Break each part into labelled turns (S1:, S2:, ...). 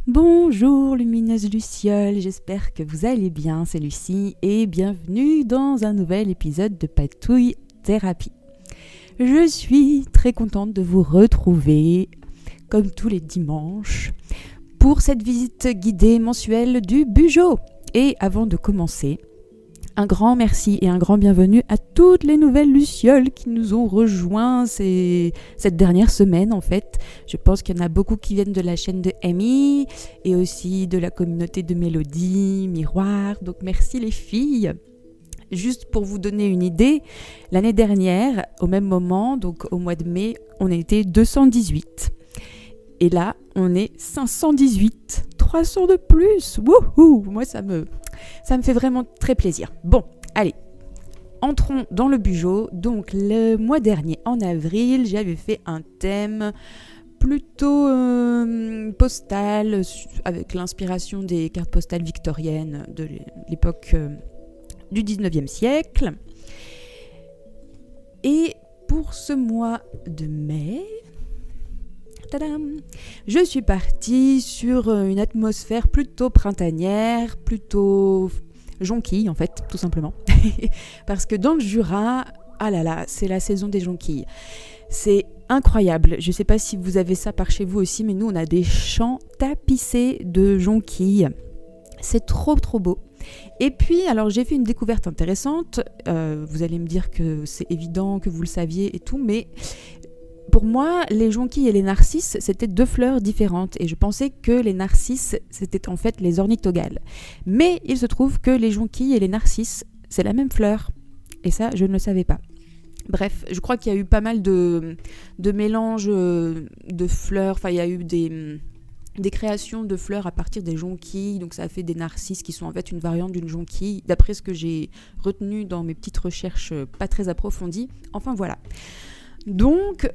S1: Bonjour lumineuse lucioles, j'espère que vous allez bien, c'est Lucie et bienvenue dans un nouvel épisode de Patouille Thérapie. Je suis très contente de vous retrouver, comme tous les dimanches, pour cette visite guidée mensuelle du Bugeaud. Et avant de commencer, un grand merci et un grand bienvenue à toutes les nouvelles lucioles qui nous ont rejoints cette dernière semaine en fait. Je pense qu'il y en a beaucoup qui viennent de la chaîne de Amy et aussi de la communauté de Mélodie, Miroir. Donc merci les filles. Juste pour vous donner une idée, l'année dernière, au même moment, donc au mois de mai, on était 218. Et là, on est 518. 300 de plus. Wouhou! Moi, ça me fait vraiment très plaisir. Bon, allez, entrons dans le Bugeaud. Donc, le mois dernier, en avril, j'avais fait un thème plutôt postal, avec l'inspiration des cartes postales victoriennes de l'époque du 19e siècle. Et pour ce mois de mai, tadam, je suis partie sur une atmosphère plutôt printanière, plutôt jonquille en fait, tout simplement. Parce que dans le Jura, ah là là, c'est la saison des jonquilles. C'est incroyable. Je ne sais pas si vous avez ça par chez vous aussi, mais nous on a des champs tapissés de jonquilles. C'est trop beau. Et puis, alors j'ai fait une découverte intéressante. Vous allez me dire que c'est évident, que vous le saviez et tout, mais pour moi, les jonquilles et les narcisses, c'était deux fleurs différentes. Et je pensais que les narcisses, c'était en fait les ornithogales. Mais il se trouve que les jonquilles et les narcisses, c'est la même fleur. Et ça, je ne le savais pas. Bref, je crois qu'il y a eu pas mal de mélanges de fleurs. Enfin, il y a eu des créations de fleurs à partir des jonquilles. Donc ça a fait des narcisses qui sont en fait une variante d'une jonquille, d'après ce que j'ai retenu dans mes petites recherches pas très approfondies. Enfin voilà. Donc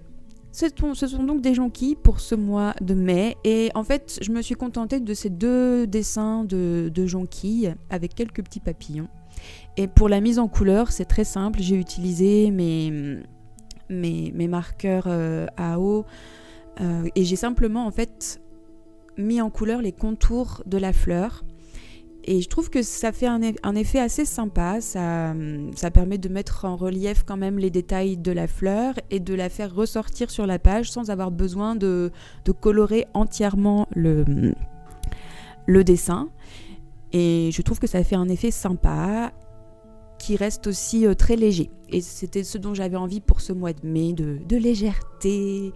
S1: ce sont donc des jonquilles pour ce mois de mai. Et en fait, je me suis contentée de ces deux dessins de jonquilles avec quelques petits papillons. Et pour la mise en couleur, c'est très simple. J'ai utilisé mes marqueurs à eau et j'ai simplement en fait mis en couleur les contours de la fleur. Et je trouve que ça fait un effet assez sympa, ça permet de mettre en relief quand même les détails de la fleur et de la faire ressortir sur la page sans avoir besoin de colorer entièrement le dessin. Et je trouve que ça fait un effet sympa qui reste aussi très léger. Et c'était ce dont j'avais envie pour ce mois de mai, de légèreté,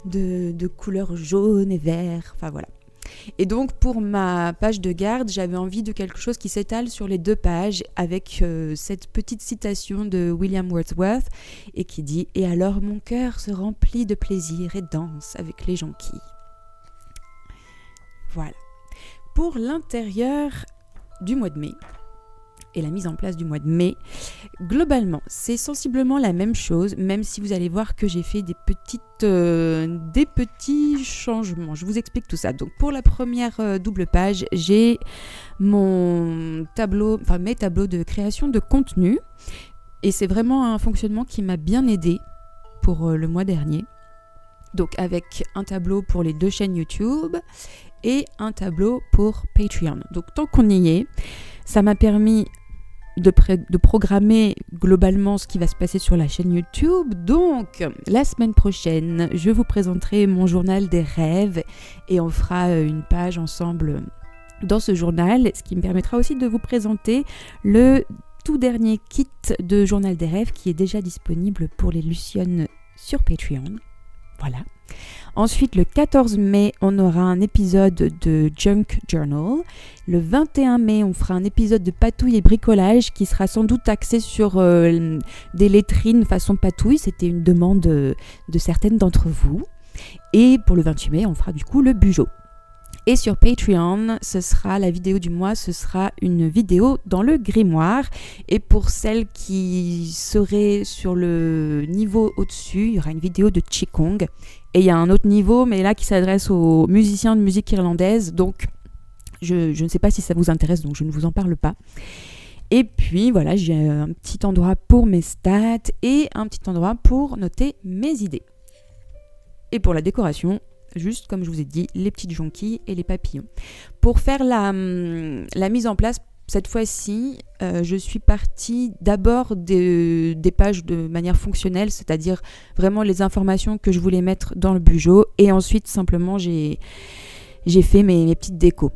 S1: de couleurs jaune et vert, enfin voilà. Et donc pour ma page de garde, j'avais envie de quelque chose qui s'étale sur les deux pages avec cette petite citation de William Wordsworth et qui dit « Et alors mon cœur se remplit de plaisir et danse avec les jonquilles ». Voilà. Pour l'intérieur du mois de mai et la mise en place du mois de mai, globalement, c'est sensiblement la même chose, même si vous allez voir que j'ai fait des petits changements. Je vous explique tout ça. Donc pour la première double page, j'ai mes tableaux de création de contenu. Et c'est vraiment un fonctionnement qui m'a bien aidé pour le mois dernier. Donc avec un tableau pour les deux chaînes YouTube et un tableau pour Patreon. Donc tant qu'on y est, ça m'a permis de programmer globalement ce qui va se passer sur la chaîne YouTube. Donc, la semaine prochaine, je vous présenterai mon journal des rêves et on fera une page ensemble dans ce journal, ce qui me permettra aussi de vous présenter le tout dernier kit de journal des rêves qui est déjà disponible pour les Luciones sur Patreon. Voilà. Ensuite, le 14 mai, on aura un épisode de Junk Journal. Le 21 mai, on fera un épisode de patouille et bricolage qui sera sans doute axé sur des lettrines façon patouille. C'était une demande de certaines d'entre vous. Et pour le 28 mai, on fera du coup le Bugeaud. Et sur Patreon, ce sera la vidéo du mois, ce sera une vidéo dans le grimoire. Et pour celles qui seraient sur le niveau au-dessus, il y aura une vidéo de Qigong. Et il y a un autre niveau, mais là qui s'adresse aux musiciens de musique irlandaise. Donc, je ne sais pas si ça vous intéresse, donc je ne vous en parle pas. Et puis, voilà, j'ai un petit endroit pour mes stats et un petit endroit pour noter mes idées. Et pour la décoration, juste comme je vous ai dit, les petites jonquilles et les papillons. Pour faire la mise en place, cette fois-ci, je suis partie d'abord des pages de manière fonctionnelle, c'est-à-dire vraiment les informations que je voulais mettre dans le Bujo, et ensuite simplement j'ai fait mes petites décos.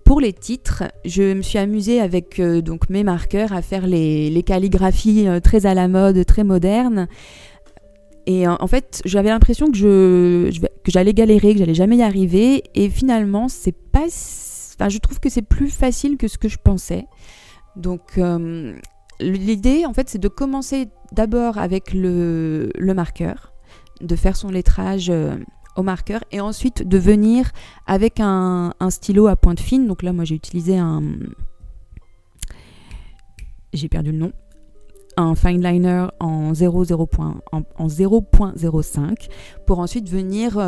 S1: Pour les titres, je me suis amusée avec donc mes marqueurs à faire les calligraphies très à la mode, très modernes. Et en fait, j'avais l'impression que j'allais galérer, que j'allais jamais y arriver. Et finalement, je trouve que c'est plus facile que ce que je pensais. Donc, l'idée, en fait, c'est de commencer d'abord avec le marqueur, de faire son lettrage au marqueur, et ensuite de venir avec un stylo à pointe fine. Donc là, moi, j'ai utilisé j'ai perdu le nom. Un fine liner en 0.05 pour ensuite venir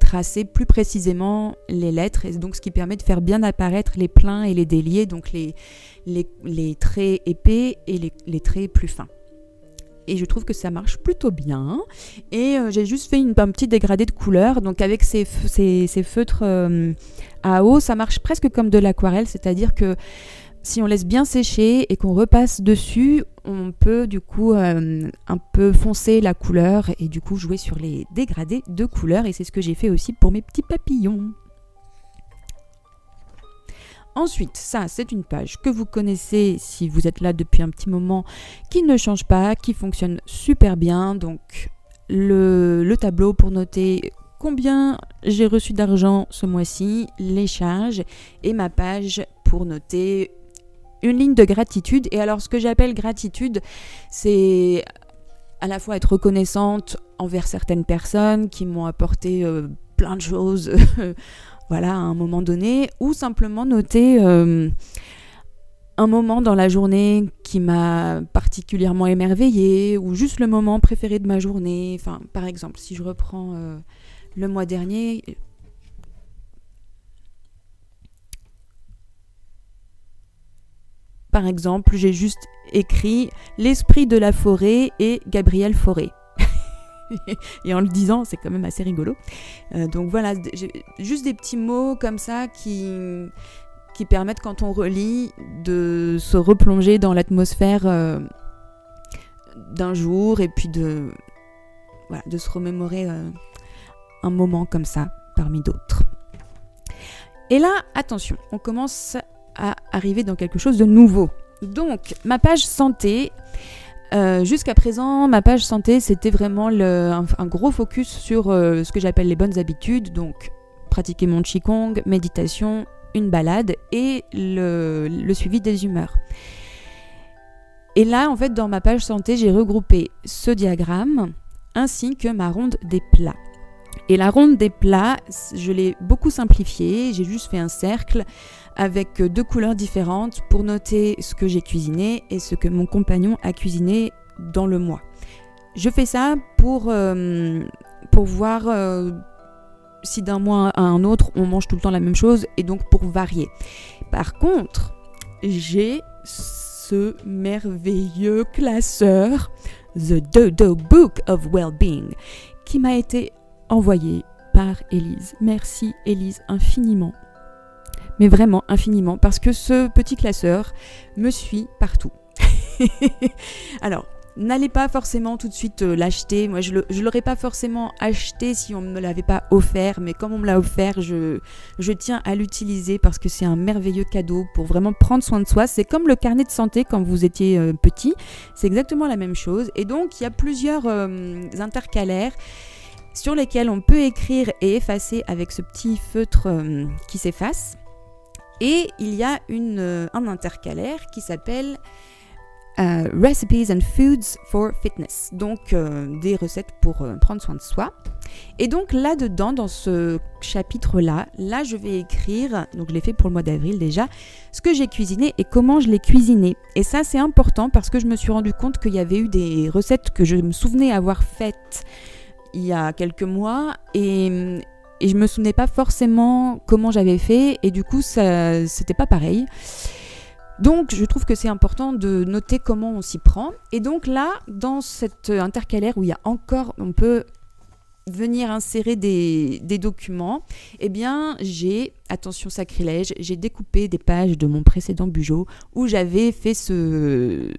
S1: tracer plus précisément les lettres, et donc ce qui permet de faire bien apparaître les pleins et les déliés, donc les traits épais et les traits plus fins. Et je trouve que ça marche plutôt bien. Et j'ai juste fait un petit dégradé de couleurs. Donc avec ces feutres à eau, ça marche presque comme de l'aquarelle, c'est-à-dire que si on laisse bien sécher et qu'on repasse dessus, on peut du coup un peu foncer la couleur et du coup jouer sur les dégradés de couleurs. Et c'est ce que j'ai fait aussi pour mes petits papillons. Ensuite, ça, c'est une page que vous connaissez si vous êtes là depuis un petit moment, qui ne change pas, qui fonctionne super bien. Donc, le tableau pour noter combien j'ai reçu d'argent ce mois-ci, les charges, et ma page pour noter une ligne de gratitude. Et alors, ce que j'appelle gratitude, c'est à la fois être reconnaissante envers certaines personnes qui m'ont apporté plein de choses voilà, à un moment donné, ou simplement noter un moment dans la journée qui m'a particulièrement émerveillée, ou juste le moment préféré de ma journée. Enfin, par exemple, si je reprends le mois dernier, par exemple, j'ai juste écrit l'esprit de la forêt et Gabriel Fauré. Et en le disant, c'est quand même assez rigolo. Donc voilà, juste des petits mots comme ça qui permettent, quand on relit, de se replonger dans l'atmosphère d'un jour, et puis de se remémorer un moment comme ça parmi d'autres. Et là, attention, on commence à arriver dans quelque chose de nouveau. Donc, ma page santé. Jusqu'à présent, ma page santé, c'était vraiment un gros focus sur ce que j'appelle les bonnes habitudes, donc pratiquer mon qigong, méditation, une balade et le suivi des humeurs. Et là, en fait, dans ma page santé, j'ai regroupé ce diagramme ainsi que ma ronde des plats. Et la ronde des plats, je l'ai beaucoup simplifiée, j'ai juste fait un cercle avec 2 couleurs différentes pour noter ce que j'ai cuisiné et ce que mon compagnon a cuisiné dans le mois. Je fais ça pour voir si d'un mois à un autre, on mange tout le temps la même chose, et donc pour varier. Par contre, j'ai ce merveilleux classeur, The Dodo Book of Wellbeing, qui m'a été envoyé par Élise. Merci Élise infiniment. Mais vraiment infiniment, parce que ce petit classeur me suit partout. Alors, n'allez pas forcément tout de suite l'acheter. Moi, je l'aurais pas forcément acheté si on ne me l'avait pas offert, mais comme on me l'a offert, je tiens à l'utiliser parce que c'est un merveilleux cadeau pour vraiment prendre soin de soi. C'est comme le carnet de santé quand vous étiez petit, c'est exactement la même chose. Et donc, il y a plusieurs intercalaires sur lesquels on peut écrire et effacer avec ce petit feutre qui s'efface. Et il y a un intercalaire qui s'appelle Recipes and Foods for Fitness, donc des recettes pour prendre soin de soi. Et donc là-dedans, dans ce chapitre-là, je vais écrire, donc je l'ai fait pour le mois d'avril déjà, ce que j'ai cuisiné et comment je l'ai cuisiné. Et ça, c'est important parce que je me suis rendu compte qu'il y avait eu des recettes que je me souvenais avoir faites il y a quelques mois, et je me souvenais pas forcément comment j'avais fait, et du coup ça c'était pas pareil. Donc je trouve que c'est important de noter comment on s'y prend. Et donc là, dans cet intercalaire où il y a encore, on peut venir insérer des documents, eh bien j'ai, attention sacrilège, j'ai découpé des pages de mon précédent Bugeot où j'avais fait ce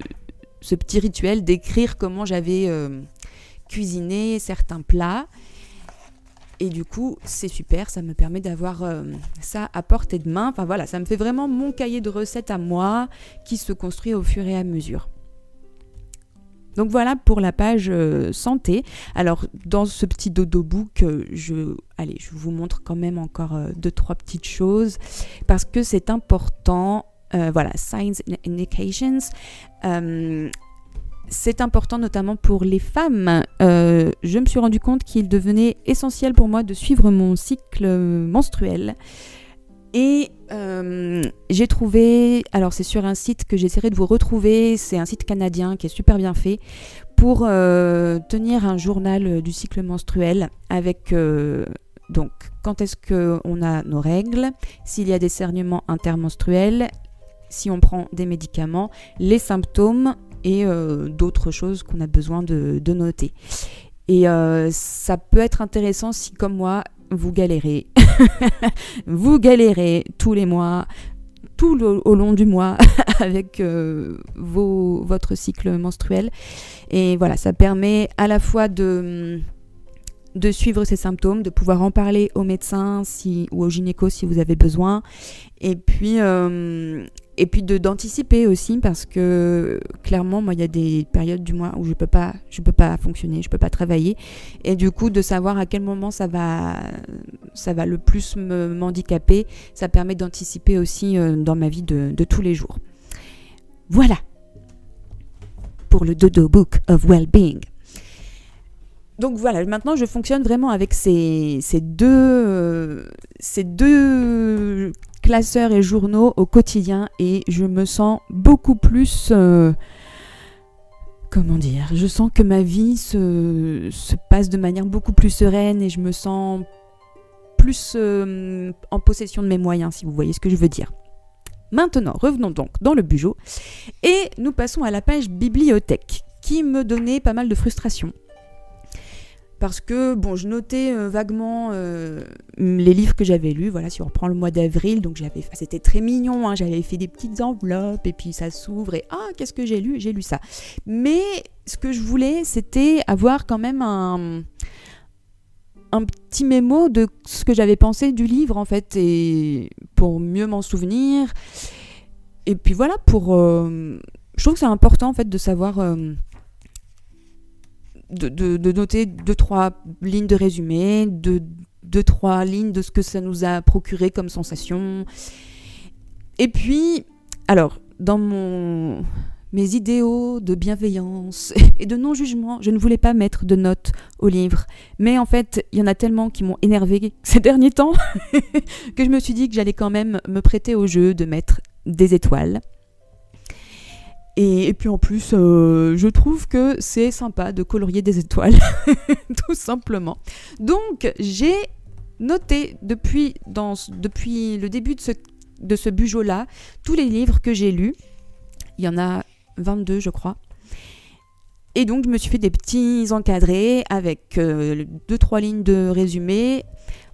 S1: petit rituel d'écrire comment j'avais cuisiné certains plats. Et du coup, c'est super, ça me permet d'avoir ça à portée de main. Enfin voilà, ça me fait vraiment mon cahier de recettes à moi qui se construit au fur et à mesure. Donc voilà pour la page santé. Alors dans ce petit dodo book, je vous montre quand même encore 2-3 petites choses parce que c'est important. Voilà, signs and indications. C'est important notamment pour les femmes. Je me suis rendu compte qu'il devenait essentiel pour moi de suivre mon cycle menstruel. Et j'ai trouvé, alors c'est sur un site que j'essaierai de vous retrouver, c'est un site canadien qui est super bien fait, pour tenir un journal du cycle menstruel avec donc quand est-ce qu'on a nos règles, s'il y a des saignements intermenstruels, si on prend des médicaments, les symptômes et d'autres choses qu'on a besoin de noter. Et ça peut être intéressant si, comme moi, vous galérez. Vous galérez tous les mois, au long du mois, avec votre cycle menstruel. Et voilà, ça permet à la fois de suivre ces symptômes, de pouvoir en parler au médecin ou au gynéco si vous avez besoin. Et puis d'anticiper aussi parce que clairement moi il y a des périodes du mois où je peux pas fonctionner, je peux pas travailler et du coup de savoir à quel moment ça va le plus m'handicaper, ça permet d'anticiper aussi dans ma vie de tous les jours. Voilà pour le Dodo Book of Wellbeing. Donc voilà, maintenant je fonctionne vraiment avec ces deux classeurs et journaux au quotidien et je me sens beaucoup plus, comment dire, je sens que ma vie se passe de manière beaucoup plus sereine et je me sens plus en possession de mes moyens, si vous voyez ce que je veux dire. Maintenant, revenons donc dans le Bugeot et nous passons à la page bibliothèque qui me donnait pas mal de frustration. Parce que, bon, je notais vaguement les livres que j'avais lus. Voilà, si on reprend le mois d'avril, donc c'était très mignon, hein, j'avais fait des petites enveloppes et puis ça s'ouvre et ah, qu'est-ce que j'ai lu? J'ai lu ça. Mais ce que je voulais, c'était avoir quand même un petit mémo de ce que j'avais pensé du livre, en fait, et pour mieux m'en souvenir. Et puis voilà, je trouve que c'est important, en fait, de savoir... De noter 2-3 lignes de résumé, 2-3 lignes de ce que ça nous a procuré comme sensation. Et puis, alors, dans mes idéaux de bienveillance et de non-jugement, je ne voulais pas mettre de notes au livre. Mais en fait, il y en a tellement qui m'ont énervée ces derniers temps que je me suis dit que j'allais quand même me prêter au jeu de mettre des étoiles. Et puis en plus, je trouve que c'est sympa de colorier des étoiles, tout simplement. Donc, j'ai noté depuis le début de ce Bugeot-là, tous les livres que j'ai lus. Il y en a 22, je crois. Et donc, je me suis fait des petits encadrés avec 2-3 lignes de résumé.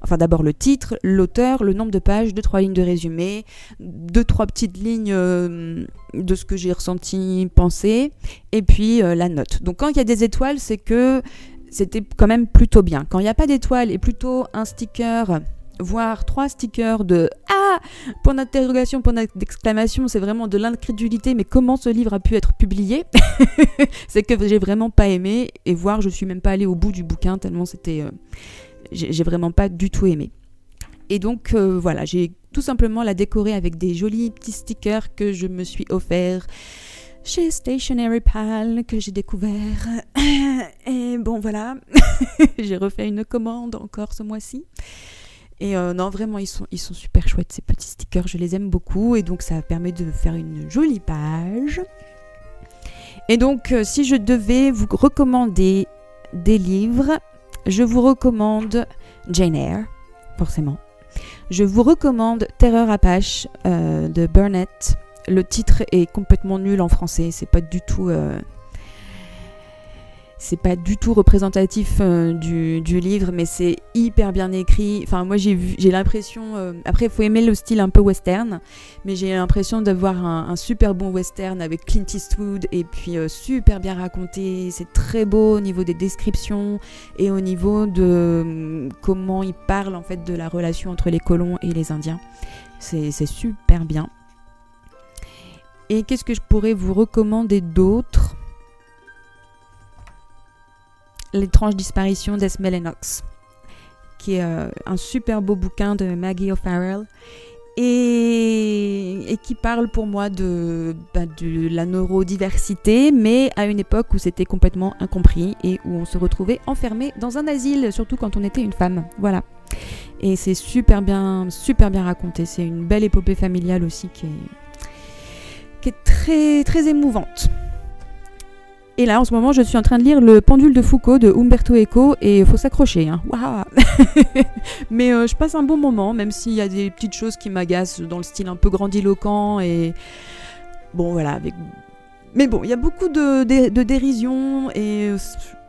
S1: Enfin, d'abord le titre, l'auteur, le nombre de pages, 2-3 lignes de résumé, 2-3 petites lignes de ce que j'ai ressenti, pensé, et puis la note. Donc, quand il y a des étoiles, c'est que c'était quand même plutôt bien. Quand il n'y a pas d'étoiles et plutôt un sticker, voire 3 stickers de « Ah !» point d'interrogation, point d'exclamation, c'est vraiment de l'incrédulité, mais comment ce livre a pu être publié? C'est que j'ai vraiment pas aimé, et voire je suis même pas allée au bout du bouquin, tellement c'était... j'ai vraiment pas du tout aimé. Et donc voilà, j'ai tout simplement la décoré avec des jolis petits stickers que je me suis offert chez Stationery Pal, que j'ai découvert. Et bon voilà, j'ai refait une commande encore ce mois-ci. Et non, vraiment, ils sont super chouettes ces petits stickers, je les aime beaucoup. Et donc ça permet de faire une jolie page. Et donc si je devais vous recommander des livres, je vous recommande Jane Eyre, forcément. Je vous recommande Terreur Apache de Burnett. Le titre est complètement nul en français, c'est pas du tout... c'est pas du tout représentatif du livre, mais c'est hyper bien écrit. Enfin, moi j'ai l'impression, après il faut aimer le style un peu western, mais j'ai l'impression d'avoir un super bon western avec Clint Eastwood, et puis super bien raconté. C'est très beau au niveau des descriptions et au niveau de comment il parle en fait de la relation entre les colons et les Indiens. C'est super bien. Et qu'est-ce que je pourrais vous recommander d'autre ? L'étrange disparition d'Esme Lennox, qui est un super beau bouquin de Maggie O'Farrell et qui parle pour moi de la neurodiversité, mais à une époque où c'était complètement incompris et où on se retrouvait enfermé dans un asile, surtout quand on était une femme. Voilà. Et c'est super bien raconté. C'est une belle épopée familiale aussi qui est très, très émouvante. Et là, en ce moment, je suis en train de lire Le pendule de Foucault de Umberto Eco et il faut s'accrocher. Hein. Waouh. Mais je passe un bon moment, même s'il y a des petites choses qui m'agacent dans le style un peu grandiloquent. Et bon, voilà. Mais bon, il y a beaucoup de dérision et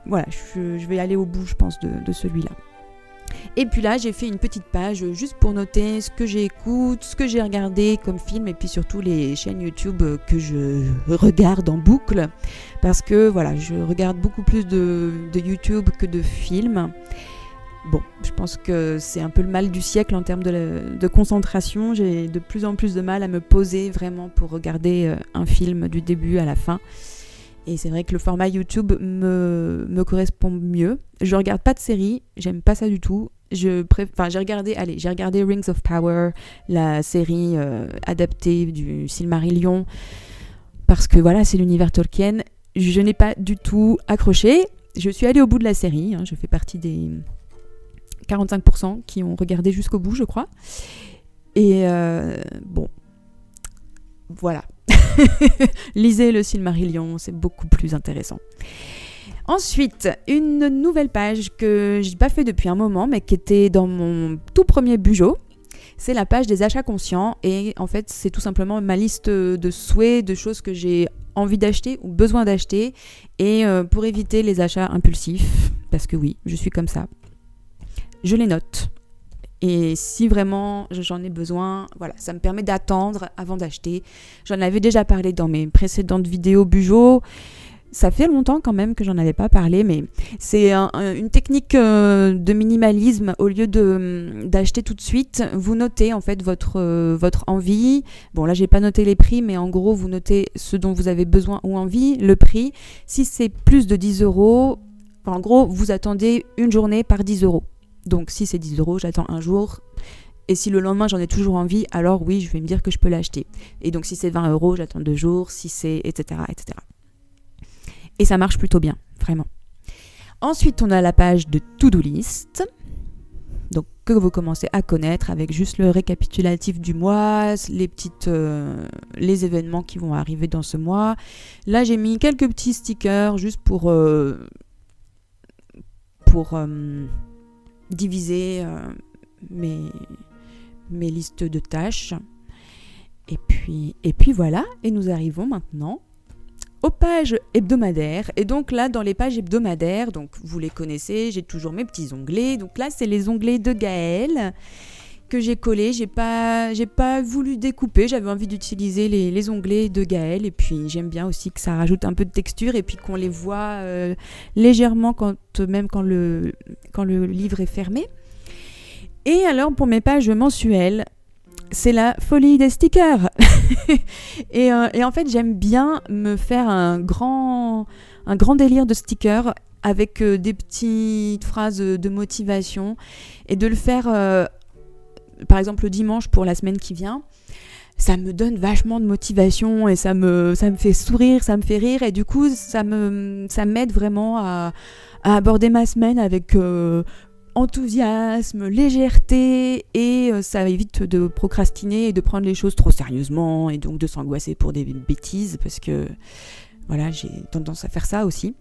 S1: voilà, je vais aller au bout, je pense, de celui-là. Et puis là, j'ai fait une petite page juste pour noter ce que j'écoute, ce que j'ai regardé comme film et puis surtout les chaînes YouTube que je regarde en boucle. Parce que voilà, je regarde beaucoup plus de YouTube que de films. Bon, je pense que c'est un peu le mal du siècle en termes de concentration. J'ai de plus en plus de mal à me poser vraiment pour regarder un film du début à la fin. Et c'est vrai que le format YouTube me correspond mieux. Je regarde pas de séries, j'aime pas ça du tout. J'ai regardé Rings of Power, la série adaptée du Silmarillion, parce que voilà, c'est l'univers Tolkien. Je n'ai pas du tout accroché. Je suis allée au bout de la série, hein, je fais partie des 45% qui ont regardé jusqu'au bout, je crois. Et bon, voilà. Lisez le Silmarillion, c'est beaucoup plus intéressant. Ensuite, une nouvelle page que j'ai pas fait depuis un moment, mais qui était dans mon tout premier Bujo. C'est la page des achats conscients. Et en fait, c'est tout simplement ma liste de souhaits, de choses que j'ai envie d'acheter ou besoin d'acheter. Et pour éviter les achats impulsifs, parce que oui, je suis comme ça, je les note. Et si vraiment j'en ai besoin, voilà, ça me permet d'attendre avant d'acheter. J'en avais déjà parlé dans mes précédentes vidéos Bujo. Ça fait longtemps quand même que j'en avais pas parlé, mais c'est une technique de minimalisme. Au lieu d'acheter tout de suite, vous notez en fait votre envie. Bon, là, j'ai pas noté les prix, mais en gros, vous notez ce dont vous avez besoin ou envie, le prix. Si c'est plus de 10 €, en gros, vous attendez une journée par 10 €. Donc, si c'est 10 €, j'attends un jour. Et si le lendemain, j'en ai toujours envie, alors oui, je vais me dire que je peux l'acheter. Et donc, si c'est 20 €, j'attends 2 jours. Si c'est etc., etc. Et ça marche plutôt bien, vraiment. Ensuite, on a la page de To-Do List, donc que vous commencez à connaître avec juste le récapitulatif du mois, les événements qui vont arriver dans ce mois. Là, j'ai mis quelques petits stickers juste pour diviser mes listes de tâches. Et puis voilà, et nous arrivons maintenant aux pages hebdomadaires. Et donc là, dans les pages hebdomadaires, donc vous les connaissez, j'ai toujours mes petits onglets. Donc là, c'est les onglets de Gaëlle que j'ai collés. J'ai pas voulu découper, j'avais envie d'utiliser les onglets de Gaëlle. Et puis j'aime bien aussi que ça rajoute un peu de texture et puis qu'on les voit légèrement même quand le livre est fermé. Et alors pour mes pages mensuelles, c'est la folie des stickers. et en fait, j'aime bien me faire un grand délire de stickers avec des petites phrases de motivation et de le faire, par exemple, le dimanche pour la semaine qui vient. Ça me donne vachement de motivation et ça me fait sourire, ça me fait rire et du coup, ça m'aide vraiment à aborder ma semaine avec enthousiasme, légèreté et ça évite de procrastiner et de prendre les choses trop sérieusement et donc de s'angoisser pour des bêtises parce que voilà, j'ai tendance à faire ça aussi.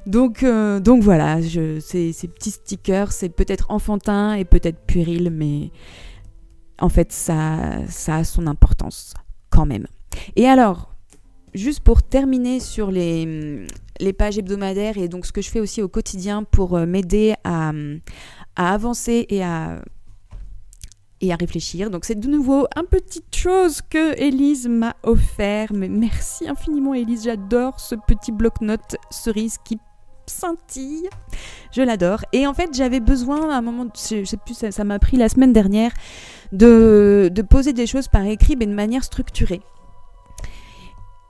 S1: donc voilà, ces petits stickers, c'est peut-être enfantin et peut-être puéril, mais en fait ça a son importance quand même. Et alors, juste pour terminer sur les les pages hebdomadaires et donc ce que je fais aussi au quotidien pour m'aider à avancer et à réfléchir. Donc c'est de nouveau une petite chose que Élise m'a offert. Mais merci infiniment Élise, j'adore ce petit bloc-notes cerise qui scintille. Je l'adore. Et en fait j'avais besoin à un moment, je sais plus, ça m'a pris la semaine dernière, de poser des choses par écrit mais de manière structurée.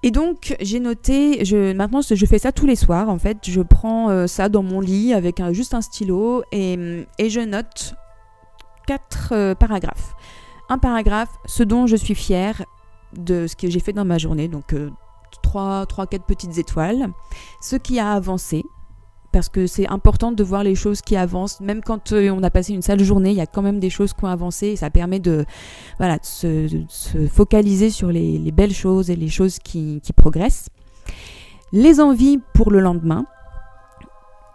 S1: Et donc j'ai noté, maintenant je fais ça tous les soirs en fait, je prends ça dans mon lit avec juste un stylo et je note 4 paragraphes. Un paragraphe, ce dont je suis fière de ce que j'ai fait dans ma journée, donc 3-4 petites étoiles. Ce qui a avancé, parce que c'est important de voir les choses qui avancent, même quand on a passé une sale journée, il y a quand même des choses qui ont avancé et ça permet de se focaliser sur les belles choses et les choses qui progressent. Les envies pour le lendemain.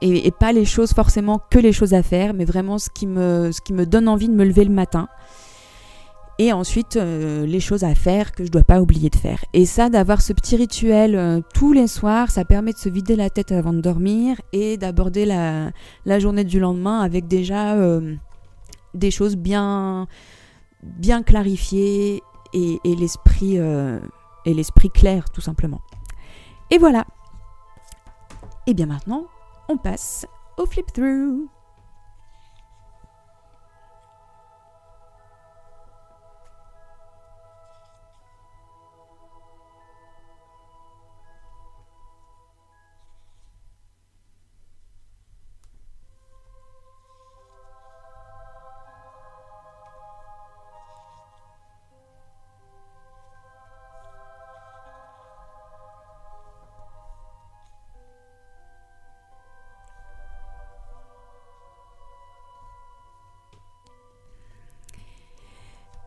S1: Et pas les choses forcément que les choses à faire, mais vraiment ce qui me donne envie de me lever le matin. Et ensuite, les choses à faire que je ne dois pas oublier de faire. Et ça, d'avoir ce petit rituel tous les soirs, ça permet de se vider la tête avant de dormir et d'aborder la journée du lendemain avec déjà des choses bien clarifiées et l'esprit clair, tout simplement. Et voilà. Et bien maintenant, on passe au flip-through.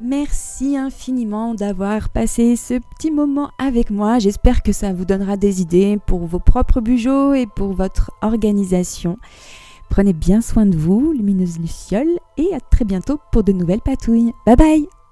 S1: Merci infiniment d'avoir passé ce petit moment avec moi. J'espère que ça vous donnera des idées pour vos propres bujots et pour votre organisation. Prenez bien soin de vous, lumineuses lucioles, et à très bientôt pour de nouvelles patouilles. Bye bye!